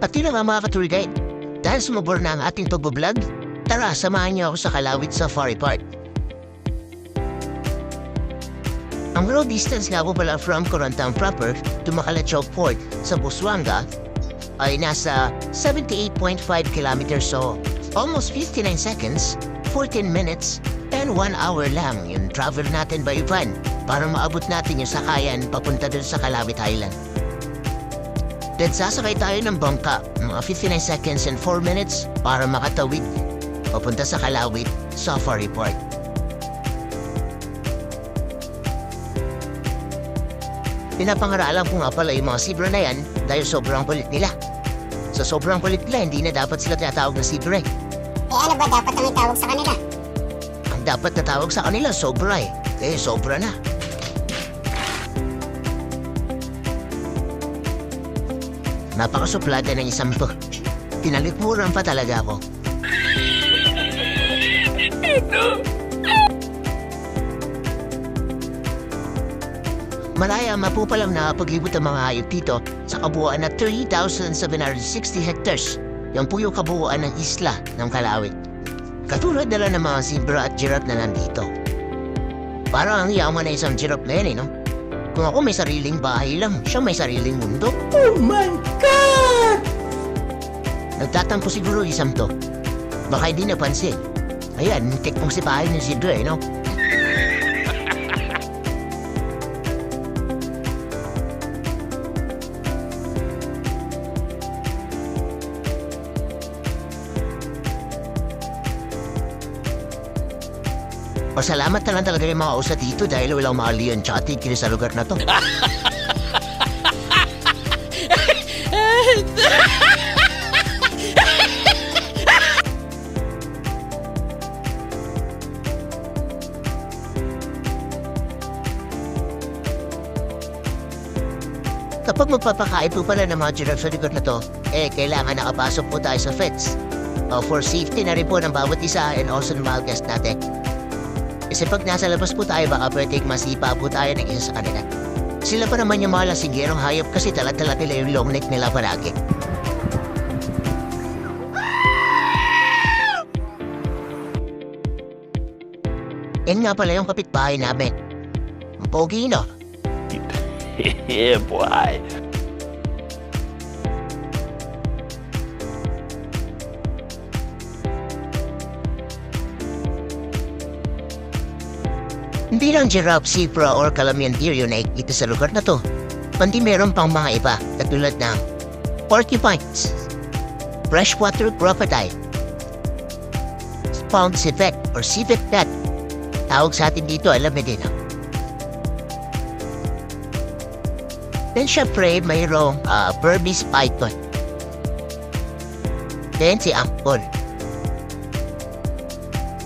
At yun na nga mga ka-tour guide. Dahil sumubor na ang ating pagbablog, tara samahan niyo ako sa Kalawit Safari Park. Ang road distance nga po pala from Corontan proper to Makalatchog Port sa Busuanga ay nasa 78.5 kilometers, so almost 59 seconds, 14 minutes, and 1 hour lang yung travel natin by van para maabot natin yung sakayan papunta dun sa Kalawit Island. Then sasakay tayo ng bangka, mga 59 seconds and 4 minutes para makatawid papunta sa Kalawit Safari Park. Pinapangaralan ko nga pala yung mga zebra na yan dahil sobrang kulit nila. Sa sobrang kulit nila, hindi na dapat sila tinatawag na zebra eh. Ano ba dapat ang itawag sa kanila? Ang dapat na tawag sa kanila, sobra eh. Eh, sobra na. Napakasuplada ng isang to. Tinalikuran pa talaga ako. Malaya mapupalang nakapaglibot ang mga hayop dito sa kabuuan na 3,760 hectares. Yan po yung kabuuan ng isla ng Kalawit. Katulad na lang ng mga zebra at giraffe na nandito. Parang ang yaman na isang giraffe na yan eh, no? Kung ako may sariling bahay lang, siya may sariling mundo. Oh my God! Nagtatampo siguro isang to. Baka hindi napansin. Ayan, muntik pong sipahin ng zebra eh, no? Pasalamat na lang talaga yung mga usa dito dahil walang mga leon tsaka tigre sa lugar na to. Kapag magpapakain po pala ng mga giraffe sa lugar na to, kailangan nakapasok po tayo sa fence. For safety na rin po ng bawat isa and also ng mga guest natin. Kasi pag nasa labas po tayo, baka pwedeng masipa po tayo ng isa sa kanila. Sila pa naman yung mga lasinggerong hayop kasi talat-talat nila yung long neck nila palagi. Yan nga pala yung kapitbahay namin. Ang pogi, no? Yeah, boy. Hindi lang giraffe, zebra, or Calamian deer yung nakikita sa lugar na to. Pandi meron pang mga iba, katulad ng porcupines, freshwater crocodile, spawned civet or civet cat. Tawag sa atin dito, alam mo din. Then syempre, mayroong Burmese python. Then si angkol.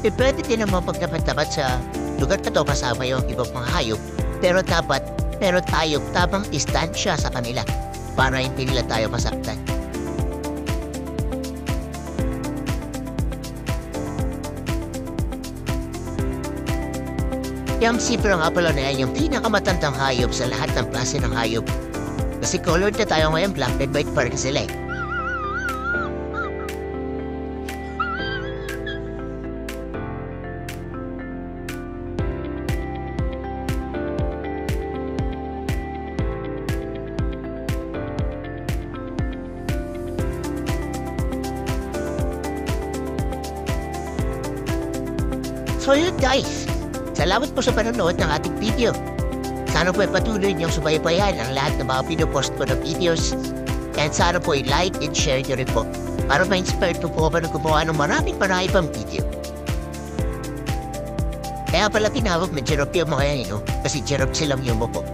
Pwede din naman pagdapat-dapat sa lugar na to kasama yung ibang mga hayop, pero tayo tamang distansya sa kanila para hindi nila tayo masaktan. Yung zebra nga pala na yan yung pinakamatandang hayop sa lahat ng klase ng hayop. Kasi colored na tayo ngayon, black and white pa rin sila eh. So yun guys, salamat po sa panonood ng ating video. Sana po ay patuloy niyong subaybayan ang lahat ng mga pinopost ko na videos. And sana po i-like and share niyo rin po para ma-inspire po ako na gumawa ng maraming pang video. Kaya pala tinawag na giraffe yung mga yan, no? Kasi giraffe silang yung po.